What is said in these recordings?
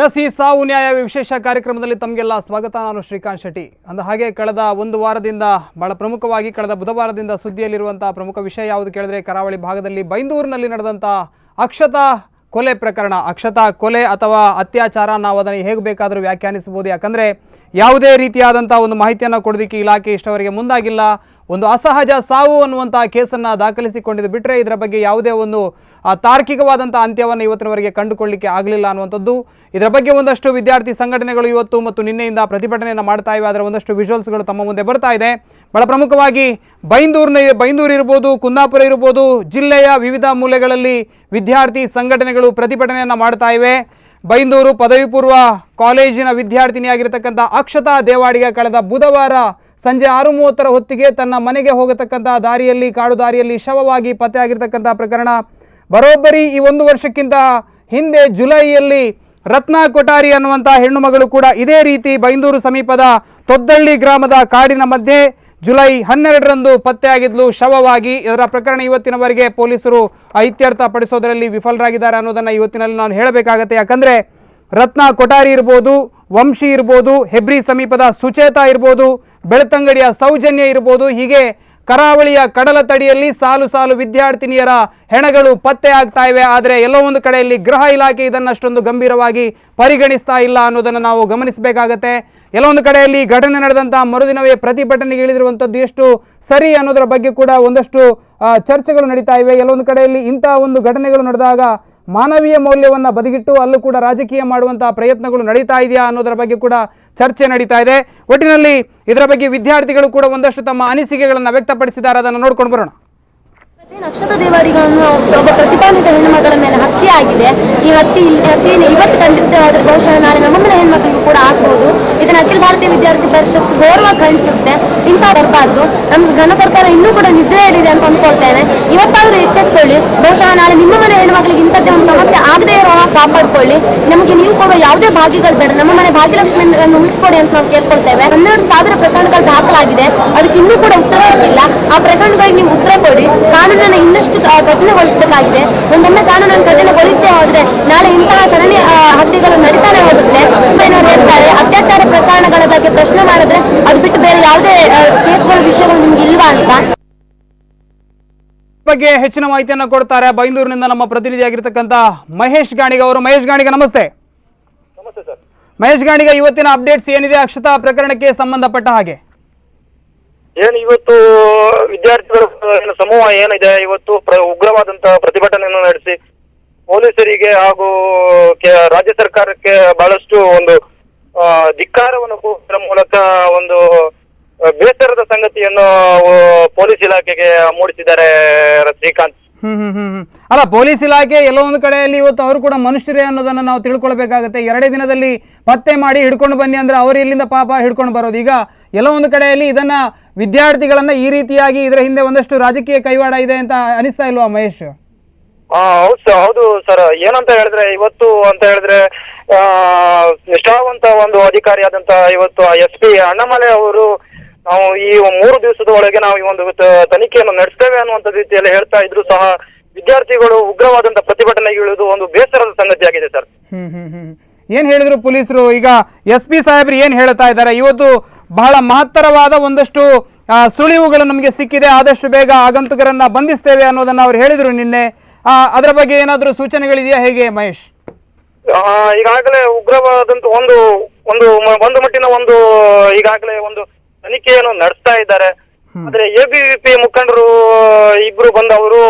S ಈ ಸಾವು ನ್ಯಾಯ ವಿಶೇಷ ಕಾರ್ಯಕ್ರಮದಲ್ಲಿ ತಮಗೆಲ್ಲ ಸ್ವಾಗತ. ನಾನು ಶ್ರೀಕಾಂತ್ ಶೆಟ್ಟಿ. ಅಂದ ಹಾಗೆ ಕಳೆದ ಒಂದು ವಾರದಿಂದ ಬಹಳ ಪ್ರಮುಖವಾಗಿ ಕಳೆದ ಬುಧವಾರದಿಂದ ಸುದ್ದಿಯಲ್ಲಿರುವಂತಹ ಪ್ರಮುಖ ವಿಷಯ ಯಾವುದು ಕೇಳಿದ್ರೆ ಕರಾವಳಿ ಭಾಗದಲ್ಲಿ ಬೈಂದೂರಿನಲ್ಲಿ ನಡೆದಂಥ ಅಕ್ಷತಾ ಕೊಲೆ ಪ್ರಕರಣ. ಅಕ್ಷತಾ ಕೊಲೆ ಅಥವಾ ಅತ್ಯಾಚಾರ ನಾವು ಅದನ್ನು ಹೇಗೆ ಬೇಕಾದರೂ ವ್ಯಾಖ್ಯಾನಿಸಬಹುದು. ಯಾಕಂದರೆ ಯಾವುದೇ ರೀತಿಯಾದಂಥ ಒಂದು ಮಾಹಿತಿಯನ್ನು ಕೊಡೋದಕ್ಕೆ ಇಲಾಖೆ ಇಷ್ಟವರೆಗೆ ಮುಂದಾಗಿಲ್ಲ. ಒಂದು ಅಸಹಜ ಸಾವು ಅನ್ನುವಂಥ ಕೇಸನ್ನು ದಾಖಲಿಸಿಕೊಂಡಿದ್ದು ಬಿಟ್ಟರೆ ಇದರ ಬಗ್ಗೆ ಯಾವುದೇ ಒಂದು ತಾರ್ಕಿಕವಾದಂಥ ಅಂತ್ಯವನ್ನು ಇವತ್ತಿನವರೆಗೆ ಕಂಡುಕೊಳ್ಳಲಿಕ್ಕೆ ಆಗಲಿಲ್ಲ ಅನ್ನುವಂಥದ್ದು. ಇದರ ಬಗ್ಗೆ ಒಂದಷ್ಟು ವಿದ್ಯಾರ್ಥಿ ಸಂಘಟನೆಗಳು ಇವತ್ತು ಮತ್ತು ನಿನ್ನೆಯಿಂದ ಪ್ರತಿಭಟನೆಯನ್ನು ಮಾಡ್ತಾ ಇವೆ. ಅದರ ಒಂದಷ್ಟು ವಿಜುವಲ್ಸ್ಗಳು ತಮ್ಮ ಮುಂದೆ ಬರ್ತಾ ಇದೆ. ಬಹಳ ಪ್ರಮುಖವಾಗಿ ಬೈಂದೂರು ಇರ್ಬೋದು, ಕುಂದಾಪುರ ಇರ್ಬೋದು, ಜಿಲ್ಲೆಯ ವಿವಿಧ ಮೂಲೆಗಳಲ್ಲಿ ವಿದ್ಯಾರ್ಥಿ ಸಂಘಟನೆಗಳು ಪ್ರತಿಭಟನೆಯನ್ನು ಮಾಡ್ತಾ ಇವೆ. ಬೈಂದೂರು ಪದವಿ ಪೂರ್ವ ಕಾಲೇಜಿನ ವಿದ್ಯಾರ್ಥಿನಿಯಾಗಿರ್ತಕ್ಕಂಥ ಅಕ್ಷತಾ ದೇವಾಡಿಗ ಕಳೆದ ಬುಧವಾರ ಸಂಜೆ 6:30 ಹೊತ್ತಿಗೆ ತನ್ನ ಮನೆಗೆ ಹೋಗತಕ್ಕಂಥ ದಾರಿಯಲ್ಲಿ ಕಾಡು ದಾರಿಯಲ್ಲಿ ಶವವಾಗಿ ಪತ್ತೆಯಾಗಿರ್ತಕ್ಕಂಥ ಪ್ರಕರಣ. ಬರೋಬ್ಬರಿ ಈ 1 ವರ್ಷಕ್ಕಿಂತ ಹಿಂದೆ ಜುಲೈಯಲ್ಲಿ ರತ್ನಾ ಕೊಠಾರಿ ಅನ್ನುವಂಥ ಹೆಣ್ಣು ಮಗಳು ಕೂಡ ಇದೇ ರೀತಿ ಬೈಂದೂರು ಸಮೀಪದ ತೊದ್ದಳ್ಳಿ ಗ್ರಾಮದ ಕಾಡಿನ ಮಧ್ಯೆ ಜುಲೈ 12ರಂದು ಪತ್ತೆಯಾಗಿದ್ಲು ಶವವಾಗಿ. ಇದರ ಪ್ರಕರಣ ಇವತ್ತಿನವರೆಗೆ ಪೊಲೀಸರು ಇತ್ಯರ್ಥ ಪಡಿಸೋದರಲ್ಲಿ ವಿಫಲರಾಗಿದ್ದಾರೆ ಅನ್ನೋದನ್ನು ಇವತ್ತಿನಲ್ಲಿ ನಾನು ಹೇಳಬೇಕಾಗತ್ತೆ. ಯಾಕಂದರೆ ರತ್ನಾ ಕೊಠಾರಿ ಇರ್ಬೋದು, ವಂಶಿ ಇರ್ಬೋದು, ಹೆಬ್ರಿ ಸಮೀಪದ ಸುಚೇತಾ ಇರ್ಬೋದು, ಬೆಳ್ತಂಗಡಿಯ ಸೌಜನ್ಯ ಇರ್ಬೋದು, ಹೀಗೆ ಕರಾವಳಿಯ ಕಡಲ ತಡಿಯಲ್ಲಿ ಸಾಲು ಸಾಲು ವಿದ್ಯಾರ್ಥಿನಿಯರ ಹೆಣಗಳು ಪತ್ತೆ ಆಗ್ತಾ ಇವೆ. ಆದರೆ ಎಲ್ಲೋ ಒಂದು ಕಡೆಯಲ್ಲಿ ಗೃಹ ಇಲಾಖೆ ಇದನ್ನು ಅಷ್ಟೊಂದು ಗಂಭೀರವಾಗಿ ಪರಿಗಣಿಸ್ತಾ ಇಲ್ಲ ಅನ್ನೋದನ್ನು ನಾವು ಗಮನಿಸಬೇಕಾಗತ್ತೆ. ಎಲ್ಲೋ ಒಂದು ಕಡೆಯಲ್ಲಿ ಘಟನೆ ನಡೆದಂಥ ಮರುದಿನವೇ ಪ್ರತಿಭಟನೆಗೆ ಇಳಿದಿರುವಂಥದ್ದು ಎಷ್ಟು ಸರಿ ಅನ್ನೋದರ ಬಗ್ಗೆ ಕೂಡ ಒಂದಷ್ಟು ಚರ್ಚೆಗಳು ನಡೀತಾ ಇವೆ. ಎಲ್ಲೊಂದು ಕಡೆಯಲ್ಲಿ ಇಂಥ ಒಂದು ಘಟನೆಗಳು ನಡೆದಾಗ ಮಾನವೀಯ ಮೌಲ್ಯವನ್ನು ಬದಿಗಿಟ್ಟು ಅಲ್ಲೂ ಕೂಡ ರಾಜಕೀಯ ಮಾಡುವಂಥ ಪ್ರಯತ್ನಗಳು ನಡೀತಾ ಇದೆಯಾ ಅನ್ನೋದರ ಬಗ್ಗೆ ಕೂಡ ಚರ್ಚೆ ನಡೀತಾ ಇದೆ. ಒಟ್ಟಿನಲ್ಲಿ ಇದರ ಬಗ್ಗೆ ವಿದ್ಯಾರ್ಥಿಗಳು ಕೂಡ ಒಂದಷ್ಟು ತಮ್ಮ ಅನಿಸಿಕೆಗಳನ್ನು ವ್ಯಕ್ತಪಡಿಸಿದ್ದಾರೆ. ಅದನ್ನು ನೋಡ್ಕೊಂಡು ಬರೋಣ. ಅಕ್ಷತಾ ದೇವಾಡಿಗರನ್ನು ಒಬ್ಬ ಪ್ರತಿಭಾನ್ವಿತ ಹೆಣ್ಣುಮಗಳ ಮೇಲೆ ಹತ್ಯೆ ಆಗಿದೆ. ಈ ಹತ್ಯೆಯನ್ನು ಇವತ್ತು ಕಂಡಿದ್ದೇ ಹೋದರೆ ಬಹುಶಃ ನಾಳೆ ನಮ್ಮ ಮನೆ ಹೆಣ್ಮಕ್ಳಿಗೂ ಕೂಡ ಆಗ್ಬಹುದು. ಇದನ್ನು ಅಖಿಲ ಭಾರತೀಯ ವಿದ್ಯಾರ್ಥಿ ಪರಿಷತ್ ಗೌರವ ಕಾಣಿಸುತ್ತೆ. ಇಂಥ ಬರಬಾರ್ದು. ನಮ್ಮ ಘನ ಸರ್ಕಾರ ಇನ್ನೂ ಕೂಡ ನಿದ್ರೆಯಲ್ಲಿದೆ ಅಂತ ಅಂದ್ಕೊಳ್ತೇನೆ. ಇವತ್ತಾದ್ರೂ ಎಚ್ಚೆತ್ತುಕೊಳ್ಳಿ. ಬಹುಶಃ ನಾಳೆ ನಿಮ್ಮ ಮನೆ ಹೆಣ್ಮಕ್ಳಿಗೆ ಇಂಥದ್ದೇ ಒಂದು ಸಮಸ್ಯೆ ಆಗದೇ ಇರೋ ಕಾಪಾಡ್ಕೊಳ್ಳಿ. ನಮಗೆ ನೀವು ಕೊಡುವ ಯಾವುದೇ ಭಾಗ್ಯಗಳು ಬೇಡ, ನಮ್ಮ ಮನೆ ಭಾಗ್ಯಲಕ್ಷ್ಮಿಯನ್ನು ಉಳಿಸ್ಕೊಡಿ ಅಂತ ನಾವು ಕೇಳ್ಕೊಳ್ತೇವೆ. 12,000 ಪ್ರಕರಣಗಳು ದಾಖಲಾಗಿದೆ. ಅದಕ್ಕೆ ಇನ್ನೂ ಕೂಡ ಉತ್ತರ ಸಿಕ್ಕಿಲ್ಲ. ಆ ಪ್ರಕರಣಗಳಿಗೆ ನೀವು ಉತ್ತರ ಕೊಡಿ. ಕಾನೂನನ್ನು ಇನ್ನಷ್ಟು ಕಠಿಣಗೊಳಿಸಬೇಕಾಗಿದೆ. ಒಂದೊಮ್ಮೆ ಕಾನೂನನ್ನು ಕಠಿಣಗೊಳಿಸದೇ ಹೋದ್ರೆ ನಾಳೆ ಇಂತಹ ಸರಣಿ ಹತ್ಯೆಗಳು ನಡೀತಾನೆ ಹೋಗುತ್ತೆ. ಹೇಳ್ತಾರೆ ಅತ್ಯಾಚಾರ ಪ್ರಕರಣಗಳ ಬಗ್ಗೆ ಪ್ರಶ್ನೆ ಮಾಡಿದ್ರೆ ಅದು ಬಿಟ್ಟು ಬೇರೆ ಯಾವುದೇ ಕೇಸ್ಗಳು ವಿಷಯಗಳು ನಿಮ್ಗೆ ಇಲ್ವಾ ಅಂತ ಬಗ್ಗೆ ಹೆಚ್ಚಿನ ಮಾಹಿತಿಯನ್ನು ಕೊಡ್ತಾರೆ ಬೈಂದೂರಿನಿಂದ ನಮ್ಮ ಪ್ರತಿನಿಧಿಯಾಗಿರ್ತಕ್ಕಂಥ ಮಹೇಶ್ ಗಾಣಿಗ ಅವರು. ಮಹೇಶ್ ಗಾಣಿಗ ನಮಸ್ತೆ. ನಮಸ್ತೆ ಸರ್. ಮಹೇಶ್ ಗಾಣಿಗ, ಇವತ್ತಿನ ಅಪ್ಡೇಟ್ಸ್ ಏನಿದೆ ಅಕ್ಷತಾ ಪ್ರಕರಣಕ್ಕೆ ಸಂಬಂಧಪಟ್ಟ ಹಾಗೆ? ಏನು ಇವತ್ತು ವಿದ್ಯಾರ್ಥಿಗಳ ಸಮೂಹ ಏನಿದೆ ಇವತ್ತು ಉಗ್ರವಾದಂತಹ ಪ್ರತಿಭಟನೆಯನ್ನು ನಡೆಸಿ ಪೊಲೀಸರಿಗೆ ಹಾಗೂ ರಾಜ್ಯ ಸರ್ಕಾರಕ್ಕೆ ಬಹಳಷ್ಟು ಒಂದು ಧಿಕ್ಕಾರವನ್ನು ಕೂಗುವುದರ ಮೂಲಕ ಒಂದು ಬೇಸರದ ಸಂಗತಿಯನ್ನು ಪೊಲೀಸ್ ಇಲಾಖೆಗೆ ಮೂಡಿಸಿದ್ದಾರೆ ಶ್ರೀಕಾಂತ್. ಅಲ್ಲ, ಪೊಲೀಸ್ ಇಲಾಖೆ ಎಲ್ಲೋ ಒಂದು ಕಡೆಯಲ್ಲಿ ಇವತ್ತು ಅವರು ಕೂಡ ಮನುಷ್ಯರೇ ಅನ್ನೋದನ್ನ ನಾವು ತಿಳ್ಕೊಳ್ಬೇಕಾಗತ್ತೆ. 2 ದಿನದಲ್ಲಿ ಪತ್ತೆ ಮಾಡಿ ಹಿಡ್ಕೊಂಡು ಬನ್ನಿ ಅಂದ್ರೆ ಅವರು ಎಲ್ಲಿಂದ ಪಾಪ ಹಿಡ್ಕೊಂಡು ಬರೋದು? ಈಗ ಎಲ್ಲೋ ಒಂದು ಕಡೆಯಲ್ಲಿ ಇದನ್ನ ವಿದ್ಯಾರ್ಥಿಗಳನ್ನ ಈ ರೀತಿಯಾಗಿ ಇದರ ಹಿಂದೆ ಒಂದಷ್ಟು ರಾಜಕೀಯ ಕೈವಾಡ ಇದೆ ಅಂತ ಅನಿಸ್ತಾ ಇಲ್ವಾ ಮಹೇಶ್? ಹೌದು ಸರ್. ಏನಂತ ಹೇಳಿದ್ರೆ ಇವತ್ತು ಅಂತ ಹೇಳಿದ್ರೆ ನಿಷ್ಠಾವಂತ ಒಂದು ಅಧಿಕಾರಿಯಾದಂತ ಇವತ್ತು SP ಅಣ್ಣಾಮಲೈ ಅವರು ನಾವು ಈ 3 ದಿವಸದ ಒಳಗೆ ನಾವು ಈ ಒಂದು ತನಿಖೆಯನ್ನು ನಡೆಸ್ತೇವೆ ಅನ್ನುವಂತ ರೀತಿಯಲ್ಲಿ ಹೇಳ್ತಾ ಇದ್ರು ಸಹ ವಿದ್ಯಾರ್ಥಿಗಳು ಉಗ್ರವಾದಂತ ಪ್ರತಿಭಟನೆಗೆ ಇಳಿದು ಒಂದು ಬೇಸರದ ಸಂಗತಿಯಾಗಿದೆ ಸರ್. ಏನ್ ಹೇಳಿದ್ರು ಪೊಲೀಸರು? ಈಗ SP ಸಾಹೇಬ್ರು ಏನ್ ಹೇಳ್ತಾ ಇದ್ದಾರೆ? ಇವತ್ತು ಬಹಳ ಮಹತ್ತರವಾದ ಒಂದಷ್ಟು ಸುಳಿವುಗಳು ನಮಗೆ ಸಿಕ್ಕಿದೆ, ಆದಷ್ಟು ಬೇಗ ಆಗಂತುಕರನ್ನ ಬಂಧಿಸ್ತೇವೆ ಅನ್ನೋದನ್ನ ಅವ್ರು ಹೇಳಿದ್ರು ನಿನ್ನೆ. ಅದರ ಬಗ್ಗೆ ಏನಾದರೂ ಸೂಚನೆಗಳಿದೆಯಾ ಹೇಗೆ ಮಹೇಶ್? ಈಗಾಗಲೇ ಉಗ್ರವಾದಂತ ಒಂದು ಮಟ್ಟಿನ ಒಂದು ಈಗಾಗಲೇ ಒಂದು ತನಿಖೆಯನ್ನು ನಡೆಸ್ತಾ ಇದ್ದಾರೆ. ಆದ್ರೆ ABVP ಮುಖಂಡರು ಇಬ್ರು ಬಂದವರು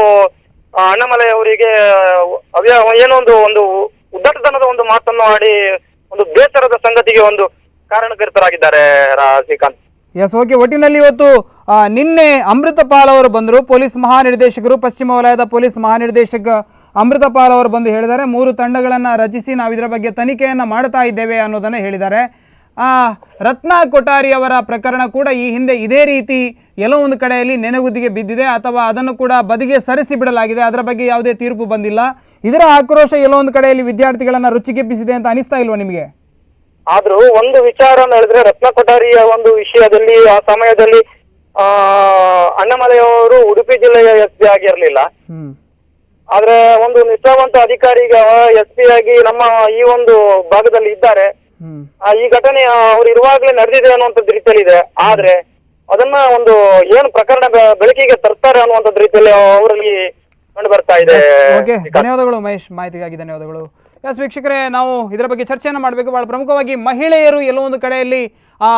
ಅಣ್ಣಾಮಲೈ ಅವರಿಗೆ ಏನೋ ಒಂದು ಉದ್ದಟತನದ ಒಂದು ಮಾತನ್ನು ಆಡಿ ಒಂದು ಬೇಸರದ ಸಂಗತಿಗೆ ಒಂದು ಕಾರಣಕರ್ತರಾಗಿದ್ದಾರೆ ಶ್ರೀಕಾಂತ್. S, okay. ಒಟ್ಟಿನಲ್ಲಿ ಇವತ್ತು ನಿನ್ನೆ ಅಮೃತಪಾಲ್ ಅವರು ಬಂದರು, ಪೊಲೀಸ್ ಮಹಾನಿರ್ದೇಶಕರು, ಪಶ್ಚಿಮ ವಲಯದ ಪೊಲೀಸ್ ಮಹಾನಿರ್ದೇಶಕ ಅಮೃತಪಾಲ್ ಅವರು ಬಂದು ಹೇಳಿದ್ದಾರೆ 3 ತಂಡಗಳನ್ನು ರಚಿಸಿ ನಾವು ಇದರ ಬಗ್ಗೆ ತನಿಖೆಯನ್ನು ಮಾಡ್ತಾ ಇದ್ದೇವೆ ಅನ್ನೋದನ್ನು ಹೇಳಿದ್ದಾರೆ. ರತ್ನಾ ಕೊಠಾರಿ ಅವರ ಪ್ರಕರಣ ಕೂಡ ಈ ಹಿಂದೆ ಇದೇ ರೀತಿ ಎಲ್ಲೋ ಒಂದು ಕಡೆಯಲ್ಲಿ ನೆನೆಗುದಿಗೆ ಬಿದ್ದಿದೆ ಅಥವಾ ಅದನ್ನು ಕೂಡ ಬದಿಗೆ ಸರಿಸಿ ಬಿಡಲಾಗಿದೆ. ಅದರ ಬಗ್ಗೆ ಯಾವುದೇ ತೀರ್ಪು ಬಂದಿಲ್ಲ. ಇದರ ಆಕ್ರೋಶ ಎಲ್ಲೋ ಒಂದು ಕಡೆಯಲ್ಲಿ ವಿದ್ಯಾರ್ಥಿಗಳನ್ನು ರುಚಿಗೆಬ್ಬಿಸಿದೆ ಅಂತ ಅನಿಸ್ತಾ ಇಲ್ವಾ ನಿಮಗೆ? ಆದ್ರೂ ಒಂದು ವಿಚಾರ ಅಂತ ಹೇಳಿದ್ರೆ ರತ್ನಾ ಕೊಠಾರಿಯ ಒಂದು ವಿಷಯದಲ್ಲಿ ಆ ಸಮಯದಲ್ಲಿ ಅಣ್ಣಾಮಲೈ ಅವರು ಉಡುಪಿ ಜಿಲ್ಲೆಯ SP ಆಗಿರಲಿಲ್ಲ. ಆದ್ರೆ ಒಂದು ನಿಷ್ಠಾವಂತ ಅಧಿಕಾರಿ ಈಗ SP ಆಗಿ ನಮ್ಮ ಈ ಒಂದು ಭಾಗದಲ್ಲಿ ಇದ್ದಾರೆ. ಈ ಘಟನೆ ಅವ್ರು ಇರುವಾಗಲೇ ನಡೆದಿದೆ ಅನ್ನುವಂಥದ್ದು ರೀತಿಯಲ್ಲಿ ಇದೆ. ಆದ್ರೆ ಅದನ್ನ ಒಂದು ಏನು ಪ್ರಕರಣ ಬೆಳಕಿಗೆ ತರ್ತಾರೆ ಅನ್ನುವಂಥದ್ದು ರೀತಿಯಲ್ಲಿ ಅವರಲ್ಲಿ ಕಂಡು ಬರ್ತಾ ಇದೆ. ಧನ್ಯವಾದಗಳು ಮಹೇಶ್, ಮಾಹಿತಿಗಾಗಿ ಧನ್ಯವಾದಗಳು. ಎಸ್ ವೀಕ್ಷಕರೇ, ನಾವು ಇದರ ಬಗ್ಗೆ ಚರ್ಚೆಯನ್ನು ಮಾಡಬೇಕು. ಬಹಳ ಪ್ರಮುಖವಾಗಿ ಮಹಿಳೆಯರು ಎಲ್ಲೋ ಒಂದು ಕಡೆಯಲ್ಲಿ ಆ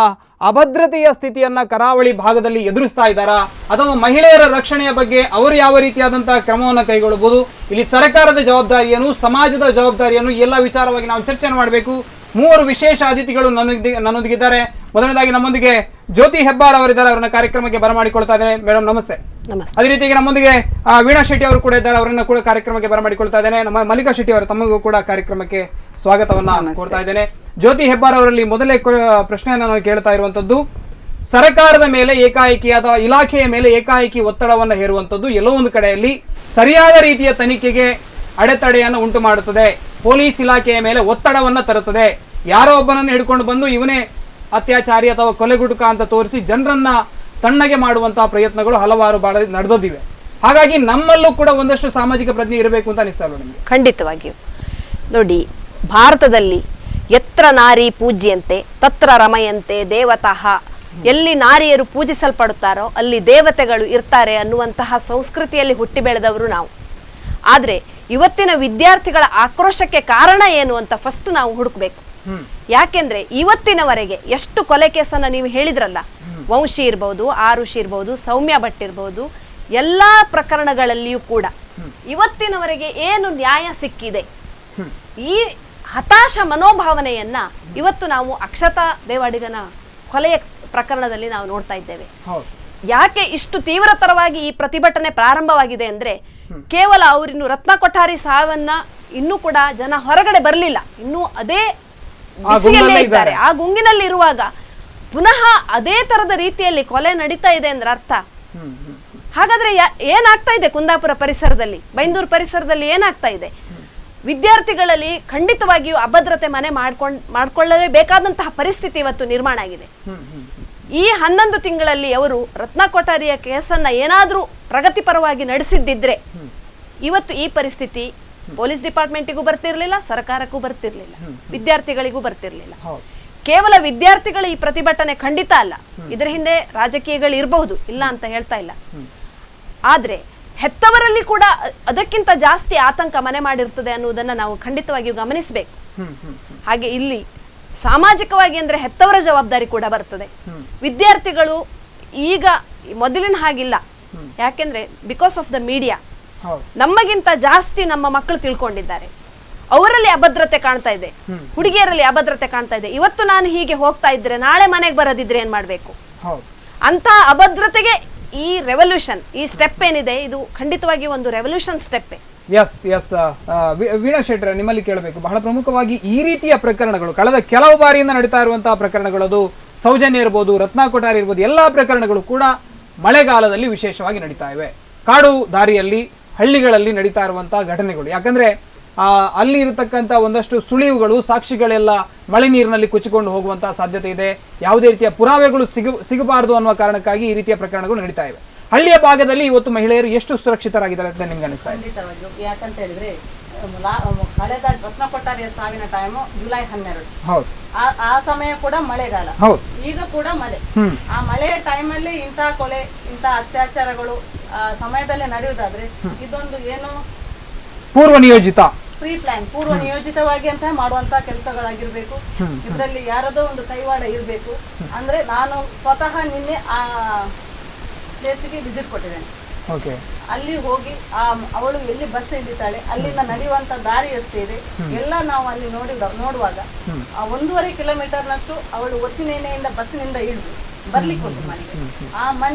ಅಭದ್ರತೆಯ ಸ್ಥಿತಿಯನ್ನ ಕರಾವಳಿ ಭಾಗದಲ್ಲಿ ಎದುರಿಸ್ತಾ ಇದ್ದಾರಾ, ಅಥವಾ ಮಹಿಳೆಯರ ರಕ್ಷಣೆಯ ಬಗ್ಗೆ ಅವರು ಯಾವ ರೀತಿಯಾದಂತಹ ಕ್ರಮವನ್ನು ಕೈಗೊಳ್ಳಬಹುದು, ಇಲ್ಲಿ ಸರ್ಕಾರದ ಜವಾಬ್ದಾರಿಯನ್ನು, ಸಮಾಜದ ಜವಾಬ್ದಾರಿಯನ್ನು, ಎಲ್ಲ ವಿಚಾರವಾಗಿ ನಾವು ಚರ್ಚೆಯನ್ನು ಮಾಡಬೇಕು. ಮೂವರು ವಿಶೇಷ ಅತಿಥಿಗಳು ನನ್ನೊಂದಿಗಿದ್ದಾರೆ. ಮೊದಲನೇದಾಗಿ ನಮ್ಮೊಂದಿಗೆ ಜ್ಯೋತಿ ಹೆಬ್ಬಾರ್ ಅವರಿದ್ದಾರೆ, ಅವರನ್ನ ಕಾರ್ಯಕ್ರಮಕ್ಕೆ ಬರಮಾಡಿಕೊಳ್ತಾ ಇದ್ದೇನೆ. ಮೇಡಮ್ ನಮಸ್ತೆ. ಅದೇ ರೀತಿಯಾಗಿ ನಮ್ಮೊಂದಿಗೆ ವೀಣಾ ಶೆಟ್ಟಿ ಅವರು ಕೂಡ ಇದ್ದಾರೆ, ಅವರನ್ನ ಕೂಡ ಕಾರ್ಯಕ್ರಮಕ್ಕೆ ಬರಮಾಡಿಕೊಳ್ತಾ ಇದ್ದೇನೆ. ನಮ್ಮ ಮಲ್ಲಿಕಾ ಶೆಟ್ಟಿ ಅವರು, ತಮಗೂ ಕೂಡ ಕಾರ್ಯಕ್ರಮಕ್ಕೆ ಸ್ವಾಗತವನ್ನ ಕೋರ್ತಾ ಇದ್ದೇನೆ. ಜ್ಯೋತಿ ಹೆಬ್ಬಾರ್ ಅವರಲ್ಲಿ ಮೊದಲೇ ಪ್ರಶ್ನೆಯನ್ನು ನಾನು ಕೇಳ್ತಾ ಇರುವಂತದ್ದು, ಸರ್ಕಾರದ ಮೇಲೆ ಏಕಾಏಕಿ ಅಥವಾ ಇಲಾಖೆಯ ಮೇಲೆ ಏಕಾಏಕಿ ಒತ್ತಡವನ್ನು ಹೇರುವಂತದ್ದು ಎಲ್ಲೋ ಒಂದು ಕಡೆಯಲ್ಲಿ ಸರಿಯಾದ ರೀತಿಯ ತನಿಖೆಗೆ ಅಡೆತಡೆಯನ್ನು ಉಂಟು ಮಾಡುತ್ತದೆ, ಪೊಲೀಸ್ ಇಲಾಖೆಯ ಮೇಲೆ ಒತ್ತಡವನ್ನು ತರುತ್ತದೆ. ಯಾರೋ ಒಬ್ಬನನ್ನು ಹಿಡ್ಕೊಂಡು ಬಂದು ಇವನೇ ಅತ್ಯಾಚಾರಿ ಅಥವಾ ಕೊಲೆಗುಡುಕ ಅಂತ ತೋರಿಸಿ ಜನರನ್ನ ತಣ್ಣಗೆ ಮಾಡುವಂತಹ ಪ್ರಯತ್ನಗಳು ಹಲವಾರು ಬಾರಿ ನಡೆದಿವೆ. ಹಾಗಾಗಿ ನಮ್ಮಲ್ಲೂ ಕೂಡ ಒಂದಷ್ಟು ಸಾಮಾಜಿಕ ಪ್ರಜ್ಞೆ ಇರಬೇಕು ಅಂತ ಅನಿಸ್ತಾ ಇಲ್ಲ ನಿಮಗೆ? ಖಂಡಿತವಾಗಿಯೂ ನೋಡಿ, ಭಾರತದಲ್ಲಿ ಯತ್ರ ನಾರಿ ಪೂಜ್ಯಂತೆ ತತ್ರ ರಮಯಂತೆ ದೇವತಃ, ಎಲ್ಲಿ ನಾರಿಯರು ಪೂಜಿಸಲ್ಪಡುತ್ತಾರೋ ಅಲ್ಲಿ ದೇವತೆಗಳು ಇರ್ತಾರೆ ಅನ್ನುವಂತಹ ಸಂಸ್ಕೃತಿಯಲ್ಲಿ ಹುಟ್ಟಿ ಬೆಳೆದವರು ನಾವು. ಆದ್ರೆ ಇವತ್ತಿನ ವಿದ್ಯಾರ್ಥಿಗಳ ಆಕ್ರೋಶಕ್ಕೆ ಕಾರಣ ಏನು ಅಂತ ಫಸ್ಟ್ ನಾವು ಹುಡುಕ್ಬೇಕು. ಯಾಕೆಂದ್ರೆ ಇವತ್ತಿನವರೆಗೆ ಎಷ್ಟು ಕೊಲೆ ಕೇಸನ್ನ ನೀವು ಹೇಳಿದ್ರಲ್ಲ, ವಂಶಿ ಇರ್ಬೋದು, ಆರುಷಿ ಇರ್ಬೋದು, ಸೌಮ್ಯ ಭಟ್ ಇರ್ಬೋದು, ಎಲ್ಲಾ ಪ್ರಕರಣಗಳಲ್ಲಿಯೂ ಕೂಡ ಇವತ್ತಿನವರೆಗೆ ಏನು ನ್ಯಾಯ ಸಿಕ್ಕಿದೆ, ಈ ಹತಾಶ ಮನೋಭಾವನೆಯನ್ನ ಇವತ್ತು ನಾವು ಅಕ್ಷತಾ ದೇವಾಡಿಗನ ಕೊಲೆಯ ಪ್ರಕರಣದಲ್ಲಿ ನಾವು ನೋಡ್ತಾ ಇದ್ದೇವೆ. ಯಾಕೆ ಇಷ್ಟು ತೀವ್ರತರವಾಗಿ ಈ ಪ್ರತಿಭಟನೆ ಪ್ರಾರಂಭವಾಗಿದೆ ಅಂದ್ರೆ, ಕೇವಲ ಅವರಿನ್ನು ರತ್ನ ಕೊಠಾರಿ ಸಾವನ್ನ ಇನ್ನೂ ಕೂಡ ಜನ ಹೊರಗಡೆ ಬರಲಿಲ್ಲ, ಇನ್ನೂ ಅದೇ ಬಿಸಿಯಲ್ಲೇ ಇದ್ದಾರೆ. ಆ ಗುಂಗಿನಲ್ಲಿ ಇರುವಾಗ ಪುನಃ ಅದೇ ತರದ ರೀತಿಯಲ್ಲಿ ಕೊಲೆ ನಡೀತಾ ಇದೆ ಅಂದ್ರೆ ಅರ್ಥ. ಹಾಗಾದ್ರೆ ಏನಾಗ್ತಾ ಇದೆ ಕುಂದಾಪುರ ಪರಿಸರದಲ್ಲಿ, ಬೈಂದೂರು ಪರಿಸರದಲ್ಲಿ ಏನಾಗ್ತಾ ಇದೆ? ವಿದ್ಯಾರ್ಥಿಗಳಲ್ಲಿ ಖಂಡಿತವಾಗಿಯೂ ಅಭದ್ರತೆ ಮನೆ ಮಾಡ್ಕೊಳ್ಳಲೇಬೇಕಾದಂತಹ ಪರಿಸ್ಥಿತಿ ಇವತ್ತು ನಿರ್ಮಾಣ ಆಗಿದೆ. ಈ 11 ತಿಂಗಳಲ್ಲಿ ಅವರು ರತ್ನ ಕೊಠಾರಿಯ ಕೇಸನ್ನ ಏನಾದ್ರೂ ಪ್ರಗತಿಪರವಾಗಿ ನಡೆಸಿದ್ದಿದ್ರೆ ಇವತ್ತು ಈ ಪರಿಸ್ಥಿತಿ ಪೊಲೀಸ್ ಡಿಪಾರ್ಟ್ಮೆಂಟಿಗೂ ಬರ್ತಿರ್ಲಿಲ್ಲ, ಸರ್ಕಾರಕ್ಕೂ ಬರ್ತಿರ್ಲಿಲ್ಲ, ವಿದ್ಯಾರ್ಥಿಗಳಿಗೂ ಬರ್ತಿರ್ಲಿಲ್ಲ. ಕೇವಲ ವಿದ್ಯಾರ್ಥಿಗಳ ಈ ಪ್ರತಿಭಟನೆ ಖಂಡಿತ ಅಲ್ಲ, ಇದರ ಹಿಂದೆ ರಾಜಕೀಯಗಳು ಇರಬಹುದು, ಇಲ್ಲ ಅಂತ ಹೇಳ್ತಾ ಇಲ್ಲ. ಆದ್ರೆ ಹೆತ್ತವರಲ್ಲಿ ಕೂಡ ಅದಕ್ಕಿಂತ ಜಾಸ್ತಿ ಆತಂಕ ಮನೆ ಮಾಡಿರ್ತದೆ ಅನ್ನುವುದನ್ನ ನಾವು ಖಂಡಿತವಾಗಿಯೂ ಗಮನಿಸಬೇಕು. ಹಾಗೆ ಇಲ್ಲಿ ಸಾಮಾಜಿಕವಾಗಿ ಅಂದ್ರೆ ಹೆತ್ತವರ ಜವಾಬ್ದಾರಿ ಕೂಡ ಬರ್ತದೆ. ವಿದ್ಯಾರ್ಥಿಗಳು ಈಗ ಮೊದಲಿನ ಹಾಗಿಲ್ಲ, ಯಾಕೆಂದ್ರೆ ಬಿಕಾಸ್ ಆಫ್ ದ ಮೀಡಿಯಾ ನಮಗಿಂತ ಜಾಸ್ತಿ ನಮ್ಮ ಮಕ್ಕಳು ತಿಳ್ಕೊಂಡಿದ್ದಾರೆ. ಅವರಲ್ಲಿ ಅಭದ್ರತೆ ಕಾಣ್ತಾ ಇದೆ, ಹುಡುಗಿಯರಲ್ಲಿ ಅಭದ್ರತೆ ಕಾಣ್ತಾ ಇದೆ. ಇವತ್ತು ನಾನು ಹೀಗೆ ಹೋಗ್ತಾ ಇದ್ರೆ ನಾಳೆ ಮನೆಗೆ ಬರೋದಿದ್ರೆ ಏನ್ ಮಾಡ್ಬೇಕು ಅಂತ ಅಭದ್ರತೆಗೆ ಈ ರೆವಲ್ಯೂಷನ್, ಈ ಸ್ಟೆಪ್ ಏನಿದೆ ಇದು ಖಂಡಿತವಾಗಿ ಒಂದು revolution step. Yes yes Veena ಶೆಟ್ರೆ, ನಿಮ್ಮಲ್ಲಿ ಕೇಳಬೇಕು, ಬಹಳ ಪ್ರಮುಖವಾಗಿ ಈ ರೀತಿಯ ಪ್ರಕರಣಗಳು ಕಳೆದ ಕೆಲವು ಬಾರಿಯಿಂದ ನಡೀತಾ ಇರುವಂತಹ ಪ್ರಕರಣಗಳು, ಅದು ಸೌಜನ್ಯ ಇರ್ಬೋದು, ರತ್ನ ಕೊಠಾರಿ ಇರ್ಬೋದು, ಎಲ್ಲಾ ಪ್ರಕರಣಗಳು ಕೂಡ ಮಳೆಗಾಲದಲ್ಲಿ ವಿಶೇಷವಾಗಿ ನಡೀತಾ ಇವೆ. ಕಾಡು ದಾರಿಯಲ್ಲಿ ಹಳ್ಳಿಗಳಲ್ಲಿ ನಡೀತಾ ಇರುವಂತಹ ಘಟನೆಗಳು. ಯಾಕಂದ್ರೆ ಅಲ್ಲಿ ಇರತಕ್ಕಂಥ ಒಂದಷ್ಟು ಸುಳಿವುಗಳು, ಸಾಕ್ಷಿಗಳೆಲ್ಲ ಮಳೆ ನೀರಿನಲ್ಲಿ ಕೊಚ್ಚಿಕೊಂಡು ಹೋಗುವಂತಹ ಸಾಧ್ಯತೆ ಇದೆ. ಯಾವುದೇ ರೀತಿಯ ಪುರಾವೆಗಳು ಸಿಗಬಾರದು ಅನ್ನುವ ಕಾರಣಕ್ಕಾಗಿ ಈ ರೀತಿಯ ಪ್ರಕರಣಗಳು ನಡೀತಾ ಇವೆ. ಹಳ್ಳಿಯ ಭಾಗದಲ್ಲಿ ಇವತ್ತು ಮಹಿಳೆಯರು ಎಷ್ಟು ಸುರಕ್ಷಿತರಾಗಿದ್ದಾರೆ ಅಂತ ನಿಮ್ಗೆ ಅನಿಸ್ತಾ ಇದೆ? ಯಾಕಂತ ಹೇಳಿದ್ರೆ ಕಳೆದ ರತ್ನ ಕೊಠಾರಿಯ ಸಾವಿನ ಟೈಮು ಜುಲೈ 12. ಹೌದು, ಆ ಸಮಯ ಕೂಡ ಮಳೆಗಾಲ, ಈಗ ಕೂಡ ಮಳೆ. ಆ ಮಳೆಯ ಟೈಮಲ್ಲಿ ಇಂತಹ ಕೊಲೆ, ಇಂತಹ ಅತ್ಯಾಚಾರಗಳು ಸಮಯದಲ್ಲೇ ನಡೆಯುವುದಾದ್ರೆ ಇದೊಂದು ಏನು ಪೂರ್ವ ನಿಯೋಜಿತ ಪ್ರೀ ಪ್ಲಾನ್, ಪೂರ್ವ ನಿಯೋಜಿತವಾಗಿ ಅಂತ ಮಾಡುವಂತಹ ಕೆಲಸಗಳಾಗಿರ್ಬೇಕು. ಇದರಲ್ಲಿ ಯಾರದೋ ಒಂದು ಕೈವಾಡ ಇರಬೇಕು. ಅಂದ್ರೆ ನಾನು ಸ್ವತಃ ನಿನ್ನೆ ಆ ಪ್ಲೇಸಿಗೆ ವಿಸಿಟ್ ಕೊಟ್ಟಿದ್ದೇನೆ. ಅಲ್ಲಿ ಹೋಗಿ ಅವಳು ಎಲ್ಲಿ ಬಸ್ ಇಳಿತಾಳೆ, ಅಲ್ಲಿಂದ ನಡೆಯುವಂತ ದಾರಿ ಎಷ್ಟೇ ಇದೆ ಎಲ್ಲ ನಾವು ಅಲ್ಲಿ ನೋಡುವಾಗ 1.5 ಕಿಲೋಮೀಟರ್ನಷ್ಟು ಅವಳು ಒತ್ತಿನೆಯಿಂದ ಬಸ್ಸಿನಿಂದ ಇಳಿದು ಬರ್ಲಿಕ್ಕೆ ಉಂಟು ಮನೆಗೆ.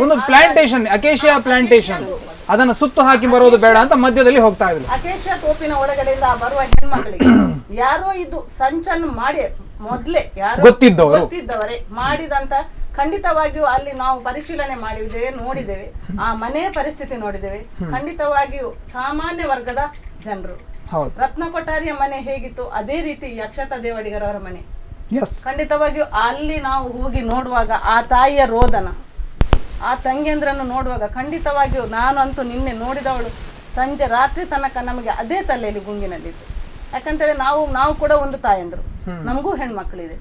ಒಂದು ಪ್ಲಾಂಟೇಶನ್, ಅಕೇಶಿಯಾ ಪ್ಲಾಂಟೇಶನ್, ಅದನ್ನ ಸುತ್ತು ಹಾಕಿ ಬರೋದು ಬೇಡ ಅಂತ ಮಧ್ಯದಲ್ಲಿ ಹೋಗ್ತಾ ಇದ್ರು. ಅಕೇಶಿಯಾ ತೋಪಿನ ಒಳಗಡೆಯಿಂದ ಬರುವ ಹೆಣ್ಮಕ್ಳಿಗೆ ಯಾರೋ ಇದು ಸಂಚನ್ನು ಮಾಡಿ ಮೊದ್ಲೇ ಯಾರೋ ಗೊತ್ತಿದ್ದವರೇ ಮಾಡಿದಂತ ಖಂಡಿತವಾಗಿಯೂ ಅಲ್ಲಿ ನಾವು ಪರಿಶೀಲನೆ ಮಾಡಿದ್ದೇವೆ, ನೋಡಿದ್ದೇವೆ, ಆ ಮನೆಯ ಪರಿಸ್ಥಿತಿ ನೋಡಿದ್ದೇವೆ. ಖಂಡಿತವಾಗಿಯೂ ಸಾಮಾನ್ಯ ವರ್ಗದ ಜನರು, ರತ್ನ ಕೊಠಾರಿಯ ಮನೆ ಹೇಗಿತ್ತು ಅದೇ ರೀತಿ ಅಕ್ಷತಾ ದೇವಾಡಿಗರವರ ಮನೆ. ಖಂಡಿತವಾಗಿಯೂ ಅಲ್ಲಿ ನಾವು ಹೋಗಿ ನೋಡುವಾಗ ಆ ತಾಯಿಯ ರೋದನ, ಆ ತಂಗಿಯಂದ್ರನ್ನು ನೋಡುವಾಗ ಖಂಡಿತವಾಗಿಯೂ ನಾನು ಅಂತೂ ನಿನ್ನೆ ನೋಡಿದವಳು ಸಂಜೆ ರಾತ್ರಿ ತನಕ ನಮಗೆ ಅದೇ ತಲೆಯಲ್ಲಿ ಗುಂಗಿನಲ್ಲಿತ್ತು. ಯಾಕಂತೇಳಿ ನಾವು ಕೂಡ ಒಂದು ತಾಯಂದ್ರು, ನಮಗೂ ಹೆಣ್ಮಕ್ಳಿದೆ.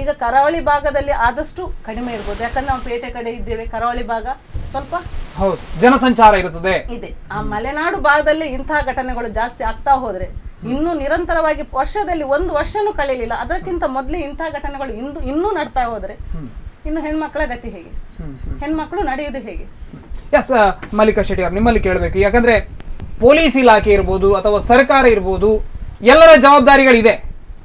ಈಗ ಕರಾವಳಿ ಭಾಗದಲ್ಲಿ ಆದಷ್ಟು ಕಡಿಮೆ ಇರ್ಬೋದು, ಯಾಕಂದ್ರೆ ನಾವು ಪೇಟೆ ಕಡೆ ಇದ್ದೇವೆ. ಕರಾವಳಿ ಭಾಗ ಸ್ವಲ್ಪ ಹೌದು ಜನಸಂಚಾರ ಇರುತ್ತದೆ ಇದೆ. ಆ ಮಲೆನಾಡು ಭಾಗದಲ್ಲಿ ಇಂತಹ ಘಟನೆಗಳು ಜಾಸ್ತಿ ಆಗ್ತಾ ಹೋದ್ರೆ ಇನ್ನೂ ನಿರಂತರವಾಗಿ ವರ್ಷದಲ್ಲಿ 1 ವರ್ಷನೂ ಕಳೆಯಲಿಲ್ಲ, ಅದಕ್ಕಿಂತ ಮೊದಲೇ ಇಂತಹ ಘಟನೆಗಳು ಇನ್ನೂ ನಡ್ತಾ ಹೋದ್ರೆ ಇನ್ನು ಹೆಣ್ಮಕ್ಳ ಗತಿ ಹೇಗೆ, ಹೆಣ್ಮಕ್ಳು ನಡೆಯುವುದು ಹೇಗೆ? ಎಸ್ ಮಲ್ಲಿಕಾ ಶೆಟ್ಟಿ ಅವರು, ನಿಮ್ಮಲ್ಲಿ ಕೇಳಬೇಕು. ಯಾಕಂದ್ರೆ ಪೊಲೀಸ್ ಇಲಾಖೆ ಇರ್ಬೋದು ಅಥವಾ ಸರ್ಕಾರ ಇರ್ಬೋದು, ಎಲ್ಲರ ಜವಾಬ್ದಾರಿಗಳಿದೆ.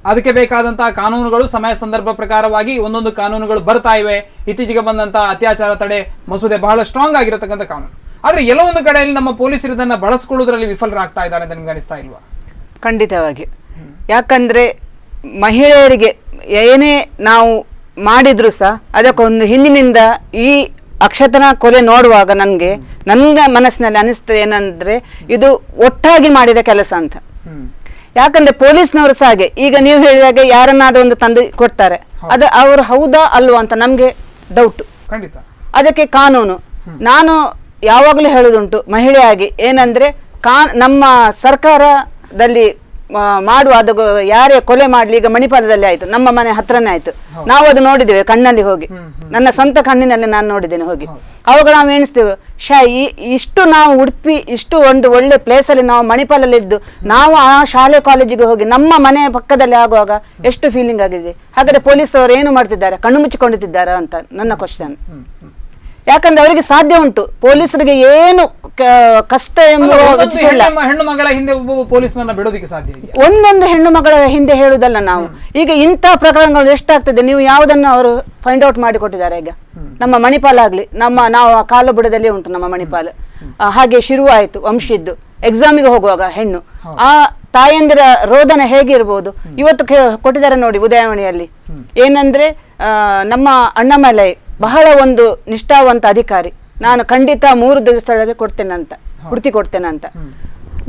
ಅದಕ್ಕೆ ಬೇಕಾದಂತಹ ಕಾನೂನುಗಳು ಸಮಯ ಸಂದರ್ಭ ಪ್ರಕಾರವಾಗಿ ಒಂದೊಂದು ಕಾನೂನುಗಳು ಬರ್ತಾ ಇವೆ. ಇತ್ತೀಚೆಗೆ ಬಂದಂತಹ ಅತ್ಯಾಚಾರ ತಡೆ ಮಸೂದೆ ಬಹಳ ಸ್ಟ್ರಾಂಗ್ ಆಗಿರತಕ್ಕಂಥ ಕಾನೂನು. ಆದ್ರೆ ಎಲ್ಲೋ ಒಂದು ಕಡೆಯಲ್ಲಿ ನಮ್ಮ ಪೊಲೀಸರು ಇದನ್ನ ಬಳಸ್ಕೊಳ್ಳೋದ್ರಲ್ಲಿ ವಿಫಲರಾಗ್ತಾ ಇದ್ದಾರೆ ಅಂತ ನಿಮ್ಗೆ ಅನಿಸ್ತಾ ಇಲ್ವಾ? ಖಂಡಿತವಾಗಿ. ಯಾಕಂದ್ರೆ ಮಹಿಳೆಯರಿಗೆ ಏನೇ ನಾವು ಮಾಡಿದ್ರು ಸಹ ಅದಕ್ಕೊಂದು ಹಿಂದಿನಿಂದ ಈ ಅಕ್ಷತನ ಕೊಲೆ ನೋಡುವಾಗ ನನ್ನ ಮನಸ್ಸಿನಲ್ಲಿ ಅನಿಸ್ತದೆ ಏನಂದ್ರೆ ಇದು ಒಟ್ಟಾಗಿ ಮಾಡಿದ ಕೆಲಸ ಅಂತ. ಯಾಕಂದ್ರೆ ಪೊಲೀಸ್ನವರು ಸಹ ಹಾಗೆ, ಈಗ ನೀವು ಹೇಳಿದಾಗೆ ಯಾರನ್ನಾದ್ರೂ ಒಂದು ತಂದು ಕೊಡ್ತಾರೆ, ಅದು ಅವರು ಹೌದಾ ಅಲ್ವಾ ಅಂತ ನಮ್ಗೆ ಡೌಟ್. ಖಂಡಿತ ಅದಕ್ಕೆ ಕಾನೂನು, ನಾನು ಯಾವಾಗಲೂ ಹೇಳುದುಂಟು ಮಹಿಳೆಯಾಗಿ ಏನಂದ್ರೆ ನಮ್ಮ ಸರ್ಕಾರದಲ್ಲಿ ಮಾಡುವ ಅದು ಯಾರೇ ಕೊಲೆ ಮಾಡ್ಲಿ, ಈಗ ಮಣಿಪಾಲದಲ್ಲಿ ಆಯ್ತು, ನಮ್ಮ ಮನೆ ಹತ್ರನೇ ಆಯ್ತು, ನಾವು ಅದು ನೋಡಿದ್ದೇವೆ ಕಣ್ಣಲ್ಲಿ ಹೋಗಿ, ನನ್ನ ಸ್ವಂತ ಕಣ್ಣಿನಲ್ಲಿ ನಾನು ನೋಡಿದ್ದೇನೆ ಹೋಗಿ. ಅವಾಗ ನಾವು ಎಣಿಸ್ತೇವೆ ಇಷ್ಟು ನಾವು ಉಡುಪಿ ಇಷ್ಟು ಒಂದು ಒಳ್ಳೆ ಪ್ಲೇಸ್ ಅಲ್ಲಿ ನಾವು ಮಣಿಪಾಲಲ್ಲಿ ಇದ್ದು ನಾವು ಆ ಶಾಲೆ ಕಾಲೇಜಿಗೆ ಹೋಗಿ ನಮ್ಮ ಮನೆಯ ಪಕ್ಕದಲ್ಲಿ ಆಗುವಾಗ ಎಷ್ಟು ಫೀಲಿಂಗ್ ಆಗಿದೆ. ಹಾಗಾದ್ರೆ ಪೊಲೀಸ್ ಅವರು ಏನು ಮಾಡ್ತಿದ್ದಾರೆ, ಕಣ್ಣು ಮುಚ್ಚಿಕೊಂಡಿದ್ದಾರಾ ಅಂತ ನನ್ನ ಕ್ವಶನ್. ಯಾಕಂದ್ರೆ ಅವರಿಗೆ ಸಾಧ್ಯ ಉಂಟು, ಪೊಲೀಸರಿಗೆ ಏನು ಕಷ್ಟ ಹೆಣ್ಣು ಮಗಳ ಹಿಂದೆ ಒಬ್ಬ ಪೊಲೀಸ್ನನ್ನ ಬಿಡೋದಕ್ಕೆ ಸಾಧ್ಯ ಇದೆ. ಒಂದೊಂದು ಹೆಣ್ಣು ಮಗಳ ಹಿಂದೆ ಹೇಳುದಲ್ಲ ನಾವು. ಈಗ ಇಂಥ ಪ್ರಕರಣಗಳು ಎಷ್ಟಾಗ್ತದೆ, ನೀವು ಯಾವುದನ್ನು ಅವರು ಫೈಂಡ್ ಔಟ್ ಮಾಡಿ ಕೊಟ್ಟಿದ್ದಾರೆ. ಈಗ ನಮ್ಮ ಮಣಿಪಾಲ ಆಗ್ಲಿ, ನಾವು ಕಾಲು ಬುಡದಲ್ಲಿ ಉಂಟು ನಮ್ಮ ಮಣಿಪಾಲ, ಹಾಗೆ ಶಿರುವ ಆಯ್ತು ವಂಶಿದ್ದು, ಎಕ್ಸಾಮಿಗೆ ಹೋಗುವಾಗ ಹೆಣ್ಣು, ಆ ತಾಯಂದಿರ ರೋದನ ಹೇಗಿರ್ಬೋದು. ಇವತ್ತು ಕೊಟ್ಟಿದ್ದಾರೆ ನೋಡಿ ಉದಯವಾಣಿಯಲ್ಲಿ, ಏನಂದ್ರೆ ನಮ್ಮ ಅಣ್ಣಾಮಲೈ ಬಹಳ ಒಂದು ನಿಷ್ಠಾವಂತ ಅಧಿಕಾರಿ, ನಾನು ಖಂಡಿತ 3 ದಿವಸದೊಳಗೆ ಕೊಡ್ತೇನಂತ, ಹುಡುಕಿ ಕೊಡ್ತೇನಂತ.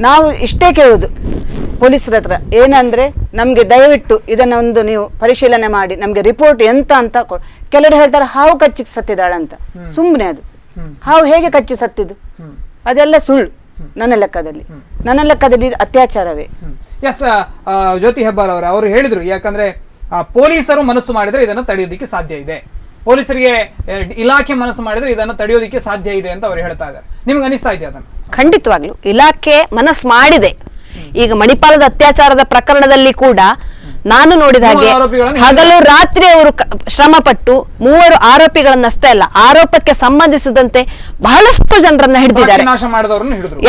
ನಾವು ಇಷ್ಟೇ ಕೇಳುದು ಪೊಲೀಸರ ಹತ್ರ ಏನಂದ್ರೆ, ನಮ್ಗೆ ದಯವಿಟ್ಟು ಇದನ್ನೊಂದು ನೀವು ಪರಿಶೀಲನೆ ಮಾಡಿ ನಮ್ಗೆ ರಿಪೋರ್ಟ್ ಎಂತ ಅಂತ. ಕೆಲವರು ಹೇಳ್ತಾರೆ ಹಾವು ಕಚ್ಚಿ ಸತ್ತಿದ್ದಾಳಂತ, ಸುಮ್ಮನೆ ಅದು ಹಾವು ಹೇಗೆ ಕಚ್ಚಿ ಸತ್ತಿದ್ದು, ಅದೆಲ್ಲ ಸುಳ್ಳು. ನನ್ನ ಲೆಕ್ಕದಲ್ಲಿ ಅತ್ಯಾಚಾರವೇ. ಎಸ್ ಜ್ಯೋತಿ ಹೆಬ್ಬಾರ್ ಅವರು ಹೇಳಿದ್ರು, ಯಾಕಂದ್ರೆ ಪೊಲೀಸರು ಮನಸ್ಸು ಮಾಡಿದ್ರೆ ಇದನ್ನು ತಡೆಯೋದಿಕ್ಕೆ ಸಾಧ್ಯ ಇದೆ, ಪೊಲೀಸರಿಗೆ ಇಲಾಖೆ ಮನಸ್ಸು ಮಾಡಿದ್ರೆ ಇದನ್ನು ತಡೆಯೋದಿಕ್ಕೆ ಸಾಧ್ಯ ಇದೆ ಅಂತ ಅವರು ಹೇಳ್ತಾ ಇದ್ದಾರೆ. ನಿಮ್ಗೆ ಅನಿಸ್ತಾ ಇದೆಯಾ ಅದನ್ನು? ಖಂಡಿತವಾಗ್ಲು ಇಲಾಖೆ ಮನಸ್ಸು ಮಾಡಿದೆ. ಈಗ ಮಣಿಪಾಲದ ಅತ್ಯಾಚಾರದ ಪ್ರಕರಣದಲ್ಲಿ ಕೂಡ ನಾನು ನೋಡಿದ ಹಾಗೆ ಹಗಲು ರಾತ್ರಿ ಅವರು ಶ್ರಮ ಪಟ್ಟು 3 ಆರೋಪಿಗಳನ್ನಷ್ಟೇ ಅಲ್ಲ, ಆರೋಪಕ್ಕೆ ಸಂಬಂಧಿಸಿದಂತೆ ಬಹಳಷ್ಟು ಜನರನ್ನ ಹಿಡಿದಿದ್ದಾರೆ,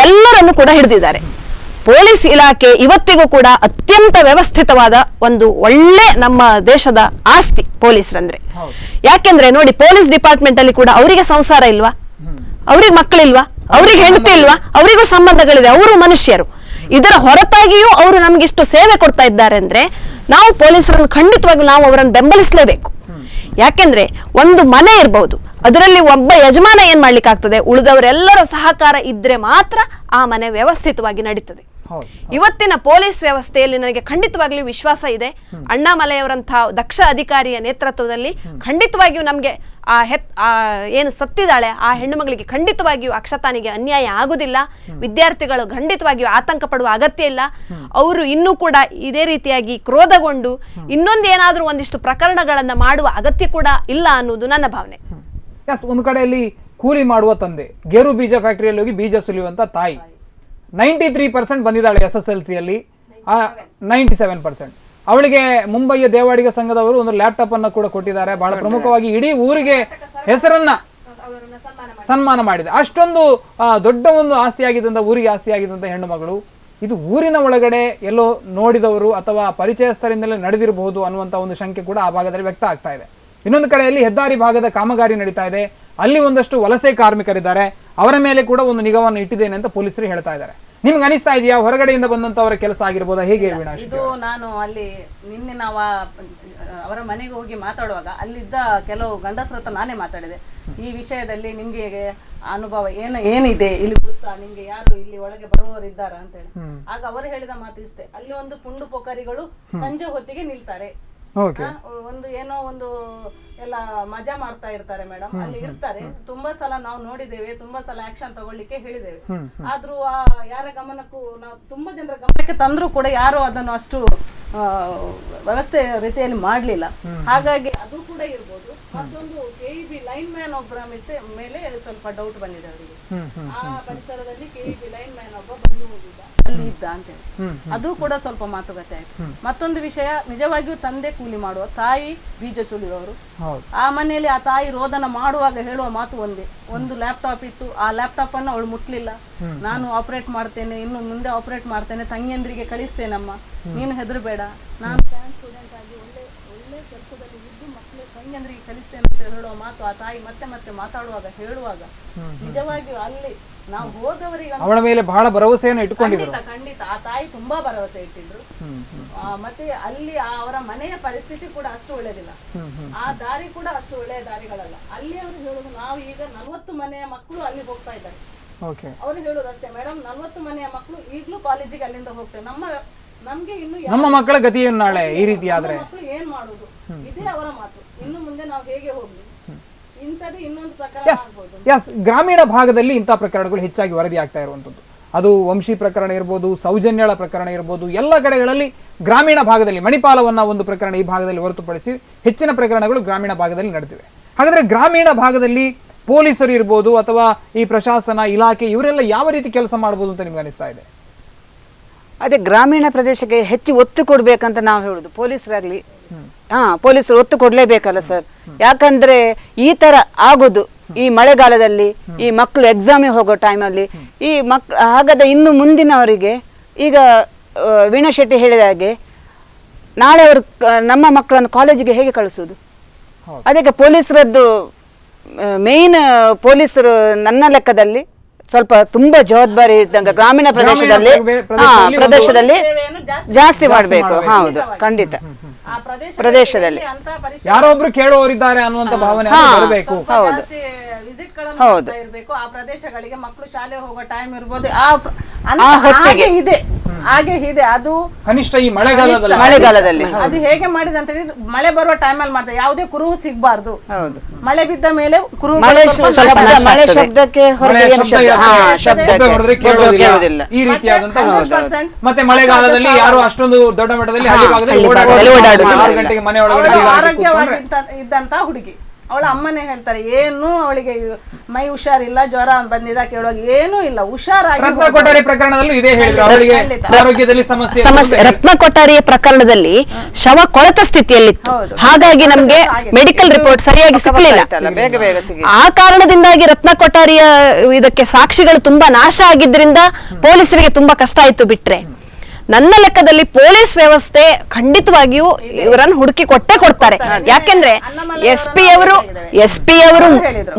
ಎಲ್ಲರನ್ನು ಕೂಡ ಹಿಡಿದಿದ್ದಾರೆ. ಪೊಲೀಸ್ ಇಲಾಖೆ ಇವತ್ತಿಗೂ ಕೂಡ ಅತ್ಯಂತ ವ್ಯವಸ್ಥಿತವಾದ ಒಂದು ಒಳ್ಳೆ ನಮ್ಮ ದೇಶದ ಆಸ್ತಿ ಪೊಲೀಸರಂದ್ರೆ. ಯಾಕೆಂದ್ರೆ ನೋಡಿ, ಪೊಲೀಸ್ ಡಿಪಾರ್ಟ್ಮೆಂಟ್ ಅಲ್ಲಿ ಕೂಡ ಅವರಿಗೆ ಸಂಸಾರ ಇಲ್ವಾ, ಅವ್ರಿಗೆ ಮಕ್ಕಳಿಲ್ವಾ, ಅವ್ರಿಗೆ ಹೆಂಡತಿ ಇಲ್ವಾ, ಅವರಿಗೂ ಸಂಬಂಧಗಳಿದೆ, ಅವರು ಮನುಷ್ಯರು. ಇದರ ಹೊರತಾಗಿಯೂ ಅವರು ನಮ್ಗೆ ಇಷ್ಟು ಸೇವೆ ಕೊಡ್ತಾ ಇದ್ದಾರೆ ಅಂದ್ರೆ ನಾವು ಪೊಲೀಸರನ್ನು ಖಂಡಿತವಾಗಿ ನಾವು ಅವರನ್ನು ಬೆಂಬಲಿಸಲೇಬೇಕು. ಯಾಕೆಂದ್ರೆ ಒಂದು ಮನೆ ಇರಬಹುದು, ಅದರಲ್ಲಿ ಒಬ್ಬ ಯಜಮಾನ ಏನ್ ಮಾಡ್ಲಿಕ್ಕೆ ಆಗ್ತದೆ, ಉಳಿದವರೆಲ್ಲರ ಸಹಕಾರ ಇದ್ರೆ ಮಾತ್ರ ಆ ಮನೆ ವ್ಯವಸ್ಥಿತವಾಗಿ ನಡೀತದೆ. ಇವತ್ತಿನ ಪೊಲೀಸ್ ವ್ಯವಸ್ಥೆಯಲ್ಲಿ ನನಗೆ ಖಂಡಿತವಾಗಿಯೂ ವಿಶ್ವಾಸ ಇದೆ. ಅಣ್ಣಾಮಲೈಯವರಂತಹ ದಕ್ಷ ಅಧಿಕಾರಿಯ ನೇತೃತ್ವದಲ್ಲಿ ಖಂಡಿತವಾಗಿಯೂ ನಮಗೆ ಏನು ಸತ್ತಿದ್ದಾಳೆ ಆ ಹೆಣ್ಣು ಮಗಳಿಗೆ ಖಂಡಿತವಾಗಿಯೂ ಅಕ್ಷತಾನಿಗೆ ಅನ್ಯಾಯ ಆಗುದಿಲ್ಲ. ವಿದ್ಯಾರ್ಥಿಗಳು ಖಂಡಿತವಾಗಿಯೂ ಆತಂಕ ಪಡುವ ಅಗತ್ಯ ಇಲ್ಲ. ಅವರು ಇನ್ನೂ ಕೂಡ ಇದೇ ರೀತಿಯಾಗಿ ಕ್ರೋಧಗೊಂಡು ಇನ್ನೊಂದು ಏನಾದ್ರೂ ಒಂದಿಷ್ಟು ಪ್ರಕರಣಗಳನ್ನ ಮಾಡುವ ಅಗತ್ಯ ಕೂಡ ಇಲ್ಲ ಅನ್ನೋದು ನನ್ನ ಭಾವನೆ. ಒಂದು ಕಡೆಯಲ್ಲಿ ಕೂಲಿ ಮಾಡುವ ತಂದೆ, ಗೇರು ಬೀಜ ಫ್ಯಾಕ್ಟರಿಯಲ್ಲಿ ಹೋಗಿ ಬೀಜ ಸುಲಿಯುವಂತ ತಾಯಿ 93% ಬಂದಿದ್ದಾಳೆ SSLC ಯಲ್ಲಿ, 97%. ಅವಳಿಗೆ ಮುಂಬಯಿಯ ದೇವಾಡಿಗ ಸಂಘದವರು ಒಂದು ಲ್ಯಾಪ್ಟಾಪ್ ಅನ್ನು ಕೂಡ ಕೊಟ್ಟಿದ್ದಾರೆ. ಬಹಳ ಪ್ರಮುಖವಾಗಿ ಇಡೀ ಊರಿಗೆ ಹೆಸರನ್ನ ಸನ್ಮಾನ ಮಾಡಿದೆ. ಅಷ್ಟೊಂದು ದೊಡ್ಡ ಒಂದು ಆಸ್ತಿಯಾಗಿದ್ದಂಥ, ಊರಿಗೆ ಆಸ್ತಿಯಾಗಿದ್ದಂಥ ಹೆಣ್ಣು ಮಗಳು ಇದು ಊರಿನ ಒಳಗಡೆ ಎಲ್ಲೋ ನೋಡಿದವರು ಅಥವಾ ಪರಿಚಯಸ್ಥರಿಂದಲೇ ನಡೆದಿರಬಹುದು ಅನ್ನುವಂಥ ಒಂದು ಶಂಕೆ ಕೂಡ ಆ ಭಾಗದಲ್ಲಿ ವ್ಯಕ್ತ ಆಗ್ತಾ ಇದೆ. ಇನ್ನೊಂದು ಕಡೆಯಲ್ಲಿ ಹೆದ್ದಾರಿ ಭಾಗದ ಕಾಮಗಾರಿ ನಡೀತಾ ಇದೆ, ಅಲ್ಲಿ ಒಂದಷ್ಟು ವಲಸೆ ಕಾರ್ಮಿಕರಿದ್ದಾರೆ, ಅವರ ಮೇಲೆ ಕೂಡ ಒಂದು ನಿಗಾವನ್ನು ಇಟ್ಟಿದ್ದೇನೆ ಅಂತ ಪೊಲೀಸರು ಹೇಳ್ತಾ ಇದ್ದಾರೆ. ನಿಮ್ಗೆ ಅನಿಸ್ತಾ ಇದೆಯಾ ಹೊರಗಡೆಯಿಂದ ಬಂದಂತವರ ಕೆಲಸ ಆಗಿರ್ಬೋದಾ, ಹೇಗೆ ವಿನಾಶ್? ಇದು ನಾನು ಅಲ್ಲಿ ನಿನ್ನೆ ನಾವು ಅವರ ಮನೆಗೆ ಹೋಗಿ ಮಾತಾಡುವಾಗ ಅಲ್ಲಿದ್ದ ಕೆಲವು ಗಂಡಸರ ಹತ್ರ ನಾನೇ ಮಾತಾಡಿದೆ ಈ ವಿಷಯದಲ್ಲಿ. ನಿಮ್ಗೆ ಅನುಭವ ಏನಿದೆ ಇಲ್ಲಿ ಗೊತ್ತಾ, ನಿಮ್ಗೆ ಯಾರು ಇಲ್ಲಿ ಒಳಗೆ ಬರುವವರು ಇದ್ದಾರ ಅಂತ ಹೇಳಿ. ಆಗ ಅವರು ಹೇಳಿದ ಮಾತು ಇಷ್ಟೇ, ಅಲ್ಲಿ ಒಂದು ಪುಂಡು ಪೊಕರಿಗಳು ಸಂಜೆ ಹೊತ್ತಿಗೆ ನಿಲ್ತಾರೆ, Okay. ಒಂದು ಏನೋ ಒಂದು ಎಲ್ಲ ಮಜಾ ಮಾಡ್ತಾ ಇರ್ತಾರೆ ಮೇಡಮ್, ಅಲ್ಲಿ ಇರ್ತಾರೆ. ತುಂಬಾ ಸಲ ನಾವು ನೋಡಿದ್ದೇವೆ, ತುಂಬಾ ಸಲ ಆಕ್ಷನ್ ತಗೊಳ್ಳಿಕ್ಕೆ ಹೇಳಿದ್ದೇವೆ. ಆದ್ರೂ ಯಾರ ಗಮನಕ್ಕೂ ನಾವು ತುಂಬಾ ಜನರ ಗಮನಕ್ಕೆ ತಂದ್ರೂ ಕೂಡ ಯಾರು ಅದನ್ನು ಅಷ್ಟು ವ್ಯವಸ್ಥೆ ರೀತಿಯಲ್ಲಿ ಮಾಡ್ಲಿಲ್ಲ. ಹಾಗಾಗಿ ಅದು ಕೂಡ ಇರ್ಬೋದು. ಮತ್ತೊಂದು KEB ಲೈನ್ ಮ್ಯಾನ್ ಒಬ್ಬರ ಮೇಲೆ ಸ್ವಲ್ಪ ಡೌಟ್ ಬಂದಿದೆ ಅವರಿಗೆ. ಆ ಪರಿಸರದಲ್ಲಿ KEB ಲೈನ್ ಮ್ಯಾನ್ ಒಬ್ಬ ಬಂದು ಹೋಗಿದ್ದ, ಅಲ್ಲಿ ಇದ್ದ ಅಂತ ಹೇಳಿ ಅದು ಕೂಡ ಸ್ವಲ್ಪ ಮಾತುಕತೆ ಆಯ್ತು. ಮತ್ತೊಂದು ವಿಷಯ, ನಿಜವಾಗಿಯೂ ತಂದೆ ಕೂಲಿ ಮಾಡುವ, ತಾಯಿ ಬೀಜ ಸುಲಿಯುವವರು. ಆ ಮನೆಯಲ್ಲಿ ಆ ತಾಯಿ ರೋದನ ಮಾಡುವಾಗ ಹೇಳುವ ಮಾತು ಒಂದೇ, ಒಂದು ಲ್ಯಾಪ್ಟಾಪ್ ಇತ್ತು, ಆ ಲ್ಯಾಪ್ಟಾಪ್ ಅನ್ನು ಅವಳು ಮುಟ್ಲಿಲ್ಲ. ನಾನು ಆಪರೇಟ್ ಮಾಡ್ತೇನೆ, ಇನ್ನು ಮುಂದೆ ಆಪರೇಟ್ ಮಾಡ್ತೇನೆ, ತಂಗಿಯಂದ್ರಿಗೆ ಕಳಿಸ್ತೇನಮ್ಮ, ನೀನು ಹೆದರ್ಬೇಡ, ನಾನು ಸ್ಟೂಡೆಂಟ್ ಆಗಿ ಒಳ್ಳೆ ಒಳ್ಳೆ ಕೆಲಸದಲ್ಲಿ ಇದ್ದು ಮಕ್ಕಳು ತಂಗಿಯಂದ್ರಿಗೆ ಕಲಿಸ್ತೇನೆ ಅಂತ ಹೇಳುವ ಮಾತು ಆ ತಾಯಿ ಮತ್ತೆ ಮತ್ತೆ ಮಾತಾಡುವಾಗ ಹೇಳುವಾಗ ನಿಜವಾಗಿಯೂ ಅಲ್ಲಿ ನಾವು ಹೋದವರಿಗೆ ಅವಳ ಮೇಲೆ ಬಹಳ ಭರವಸೆಯನ್ನು ಇಟ್ಕೊಂಡಿದ್ರು. ಖಂಡಿತ ಆ ತಾಯಿ ತುಂಬಾ ಭರವಸೆ ಇಟ್ಟಿದ್ರು. ಮತ್ತೆ ಅಲ್ಲಿ ಅವರ ಮನೆಯ ಪರಿಸ್ಥಿತಿ ಕೂಡ ಅಷ್ಟು ಒಳ್ಳೆದಿಲ್ಲ, ಆ ದಾರಿ ಕೂಡ ಅಷ್ಟು ಒಳ್ಳೆಯ ದಾರಿಗಳಲ್ಲ. ಅಲ್ಲಿ ಅವರು ಹೇಳುದು, ನಾವು ಈಗ 40 ಮನೆಯ ಮಕ್ಕಳು ಅಲ್ಲಿ ಹೋಗ್ತಾ ಇದ್ದಾರೆ. ಅವರು ಹೇಳುದು ಅಷ್ಟೇ, ಮೇಡಮ್ 40 ಮನೆಯ ಮಕ್ಕಳು ಈಗಲೂ ಕಾಲೇಜಿಗೆ ಅಲ್ಲಿಂದ ಹೋಗ್ತೇವೆ, ನಮ್ಗೆ ಇನ್ನು ನಮ್ಮ ಮಕ್ಕಳ ಗತಿಯನ್ನು ನಾಳೆ ಈ ರೀತಿ ಆದ್ರೆ ಮಕ್ಕಳು ಏನ್ ಮಾಡುದು, ಇದೇ ಅವರ ಮಾತು. ಇನ್ನು ಮುಂದೆ ನಾವು ಹೇಗೆ ಹೋಗ್ಲಿ, ಇಂಥದ್ದು ಇನ್ನೊಂದು ಪ್ರಕರಣ ಆಗ್ಬೋದು. ಗ್ರಾಮೀಣ ಭಾಗದಲ್ಲಿ ಇಂಥ ಪ್ರಕರಣಗಳು ಹೆಚ್ಚಾಗಿ ವರದಿ ಆಗ್ತಾ ಇರುವಂತದ್ದು. ಅದು ವಂಶಿ ಪ್ರಕರಣ ಇರ್ಬೋದು, ಸೌಜನ್ಯಳ ಪ್ರಕರಣ ಇರ್ಬೋದು, ಎಲ್ಲ ಕಡೆಗಳಲ್ಲಿ ಗ್ರಾಮೀಣ ಭಾಗದಲ್ಲಿ, ಮಣಿಪಾಲವನ್ನ ಒಂದು ಪ್ರಕರಣ ಈ ಭಾಗದಲ್ಲಿ ಹೊರತುಪಡಿಸಿ ಹೆಚ್ಚಿನ ಪ್ರಕರಣಗಳು ಗ್ರಾಮೀಣ ಭಾಗದಲ್ಲಿ ನಡೆದಿವೆ. ಹಾಗಾದ್ರೆ ಗ್ರಾಮೀಣ ಭಾಗದಲ್ಲಿ ಪೊಲೀಸರು ಇರ್ಬೋದು ಅಥವಾ ಈ ಪ್ರಶಾಸನ ಇಲಾಖೆ ಇವರೆಲ್ಲ ಯಾವ ರೀತಿ ಕೆಲಸ ಮಾಡಬಹುದು ಅಂತ ನಿಮ್ಗೆ ಅನಿಸ್ತಾ ಇದೆ? ಅದೇ ಗ್ರಾಮೀಣ ಪ್ರದೇಶಕ್ಕೆ ಹೆಚ್ಚು ಒತ್ತು ಕೊಡ್ಬೇಕಂತ ನಾವು ಹೇಳುದು. ಪೊಲೀಸರಾಗ್ಲಿ, ಪೊಲೀಸರು ಒತ್ತು ಕೊಡ್ಲೇಬೇಕಲ್ಲ ಸರ್. ಯಾಕಂದ್ರೆ ಈ ತರ ಆಗೋದು ಈ ಮಳೆಗಾಲದಲ್ಲಿ, ಈ ಮಕ್ಕಳು ಎಕ್ಸಾಮಿಗೆ ಹೋಗೋ ಟೈಮಲ್ಲಿ ಈ ಹಾಗಾದ್ರೆ ಇನ್ನು ಮುಂದಿನವರಿಗೆ, ಈಗ ವೀಣಾ ಶೆಟ್ಟಿ ಹೇಳಿದ ಹಾಗೆ ನಾಳೆ ಅವರು ನಮ್ಮ ಮಕ್ಕಳನ್ನು ಕಾಲೇಜಿಗೆ ಹೇಗೆ ಕಳಿಸೋದು? ಅದಕ್ಕೆ ಪೊಲೀಸರದ್ದು ಮೇನ್, ಪೊಲೀಸರು ನನ್ನ ಲೆಕ್ಕದಲ್ಲಿ ಸ್ವಲ್ಪ ತುಂಬಾ ಜವಾಬ್ದಾರಿ ಇದ್ದಂಗ ಗ್ರಾಮೀಣ ಪ್ರದೇಶದಲ್ಲಿ ಜಾಸ್ತಿ ಮಾಡಬೇಕು. ಹೌದು, ಖಂಡಿತ. ಪ್ರದೇಶದಲ್ಲಿ ಯಾರೊಬ್ರು ಕೇಳುವವರಿದ್ದಾರೆ ಅನ್ನುವಂತ ಭಾವನೆ ಬರಬೇಕು. ಹೌದು, ಹೌದು. ಇರಬೇಕು ಆ ಪ್ರದೇಶಗಳಿಗೆ. ಮಕ್ಕಳು ಶಾಲೆ ಹೋಗೋ ಟೈಮ್ ಇರ್ಬೋದು, ಹಾಗೆ ಇದೆ. ಅದು ಕನಿಷ್ಠ ಈ ಮಳೆಗಾಲದಲ್ಲಿ ಅದು ಹೇಗೆ ಮಾಡಿದೆ ಅಂತ ಹೇಳಿದ್ರೆ, ಮಳೆ ಬರುವ ಟೈಮ್ ಅಲ್ಲಿ ಮಾಡ್ತಾರೆ, ಯಾವುದೇ ಕುರುಹು ಸಿಗಬಾರ್ದು. ಮಳೆ ಬಿದ್ದ ಮೇಲೆ ಕುರುಹು, ಮಳೆ ಶಬ್ದಕ್ಕೆ ಕೇಳೋದಿಲ್ಲ ಈ ರೀತಿಯಾದಂತಹ. ಮತ್ತೆ ಮಳೆಗಾಲದಲ್ಲಿ ಯಾರು ಅಷ್ಟೊಂದು ದೊಡ್ಡ ಮಟ್ಟದಲ್ಲಿ ಹಳ್ಳಿ ಭಾಗದಲ್ಲಿ ಓಡಾಡೋದು, 6 ಗಂಟೆಗೆ ಮನೆ ಒಳಗಡೆ ಆರೋಗ್ಯವಾಗಿ ಇದ್ದಂತ ಹುಡುಗಿ, ಅವಳ ಅಮ್ಮನೇ ಹೇಳ್ತಾರೆ, ಏನು ಅವಳಿಗೆ ಮೈ ಹುಷಾರಿಲ್ಲ, ಜ್ವರ ಬಂದಿದ ಕೇಳುವಾಗ ಏನೂ ಇಲ್ಲ, ಹುಷಾರಾಗಿ. ರತ್ನ ಕೊಠಾರಿ ಪ್ರಕರಣದಲ್ಲೂ ಇದೇ ಹೇಳಿದ್ರು, ಅವಳಿಗೆ ಆರೋಗ್ಯದಲ್ಲಿ ಸಮಸ್ಯೆ. ರತ್ನ ಕೊಠಾರಿಯ ಪ್ರಕರಣದಲ್ಲಿ ಶವ ಕೊಳೆತ ಸ್ಥಿತಿಯಲ್ಲಿತ್ತು, ಹಾಗಾಗಿ ನಮ್ಗೆ ಮೆಡಿಕಲ್ ರಿಪೋರ್ಟ್ ಸರಿಯಾಗಿ ಸಿಗಲಿಲ್ಲ. ಆ ಕಾರಣದಿಂದಾಗಿ ರತ್ನ ಕೊಠಾರಿಯ ಇದಕ್ಕೆ ಸಾಕ್ಷಿಗಳು ತುಂಬಾ ನಾಶ ಆಗಿದ್ರಿಂದ ಪೊಲೀಸರಿಗೆ ತುಂಬಾ ಕಷ್ಟ ಆಯ್ತು. ಬಿಟ್ರೆ ನನ್ನ ಲೆಕ್ಕದಲ್ಲಿ ಪೊಲೀಸ್ ವ್ಯವಸ್ಥೆ ಖಂಡಿತವಾಗಿಯೂ ಇವರನ್ನು ಹುಡುಕಿ ಕೊಡ್ತಾರೆ. ಯಾಕೆಂದ್ರೆ ಎಸ್ ಪಿ ಅವರು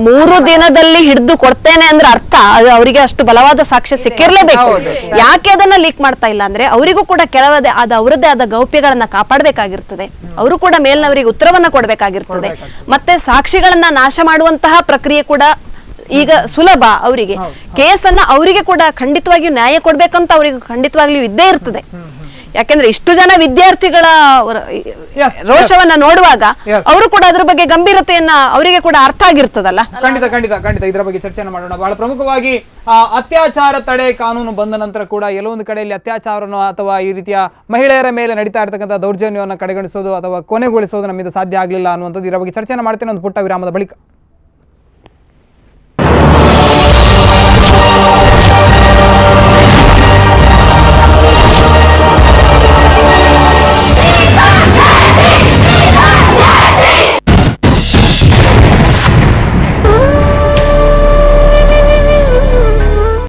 3 ದಿನದಲ್ಲಿ ಹಿಡಿದು ಕೊಡ್ತೇನೆ ಅಂದ್ರೆ ಅರ್ಥ ಅದು ಅವರಿಗೆ ಅಷ್ಟು ಬಲವಾದ ಸಾಕ್ಷ್ಯ ಸಿಕ್ಕಿರ್ಲೇಬೇಕು. ಯಾಕೆ ಅದನ್ನ ಲೀಕ್ ಮಾಡ್ತಾ ಇಲ್ಲ ಅಂದ್ರೆ ಅವರಿಗೂ ಕೂಡ ಕೆಲವೇ ಅವರದ್ದೇ ಆದ ಗೌಪ್ಯಗಳನ್ನ ಕಾಪಾಡಬೇಕಾಗಿರ್ತದೆ, ಅವರು ಕೂಡ ಮೇಲ್ನವರಿಗೆ ಉತ್ತರವನ್ನ ಕೊಡಬೇಕಾಗಿರ್ತದೆ. ಮತ್ತೆ ಸಾಕ್ಷಿಗಳನ್ನ ನಾಶ ಮಾಡುವಂತಹ ಪ್ರಕ್ರಿಯೆ ಕೂಡ ಈಗ ಸುಲಭ ಅವರಿಗೆ. ಕೇಸನ್ನ ಅವರಿಗೆ ಕೂಡ ಖಂಡಿತವಾಗಿಯೂ ನ್ಯಾಯ ಕೊಡ್ಬೇಕಂತ ಅವರಿಗೆ ಖಂಡಿತವಾಗ್ಲೂ ಇದ್ದೇ ಇರ್ತದೆ. ಯಾಕೆಂದ್ರೆ ಇಷ್ಟು ಜನ ವಿದ್ಯಾರ್ಥಿಗಳ ರೋಷವನ್ನ ನೋಡುವಾಗ ಅವರು ಕೂಡ ಅದ್ರ ಬಗ್ಗೆ ಗಂಭೀರತೆಯನ್ನ ಅವರಿಗೆ ಕೂಡ ಅರ್ಥ ಆಗಿರ್ತದಲ್ಲ. ಖಂಡಿತ ಇದರ ಬಗ್ಗೆ ಚರ್ಚೆಯನ್ನು ಮಾಡೋಣ. ಬಹಳ ಪ್ರಮುಖವಾಗಿ ಅತ್ಯಾಚಾರ ತಡೆ ಕಾನೂನು ಬಂದ ನಂತರ ಕೂಡ ಎಲ್ಲೊಂದು ಕಡೆಯಲ್ಲಿ ಅತ್ಯಾಚಾರವನ್ನು ಅಥವಾ ಈ ರೀತಿಯ ಮಹಿಳೆಯರ ಮೇಲೆ ನಡೀತಾ ಇರತಕ್ಕಂಥ ದೌರ್ಜನ್ಯವನ್ನು ಕಡೆಗಣಿಸೋದು ಅಥವಾ ಕೊನೆಗೊಳಿಸೋದು ನಮ್ಮಿಂದ ಸಾಧ್ಯ ಆಗಲಿಲ್ಲ ಅನ್ನುವಂಥದ್ದು. ಇದರ ಬಗ್ಗೆ ಚರ್ಚೆಯನ್ನು ಮಾಡ್ತೇನೆ ಒಂದು ಪುಟ್ಟ ವಿರಾಮದ ಬಳಿಕ.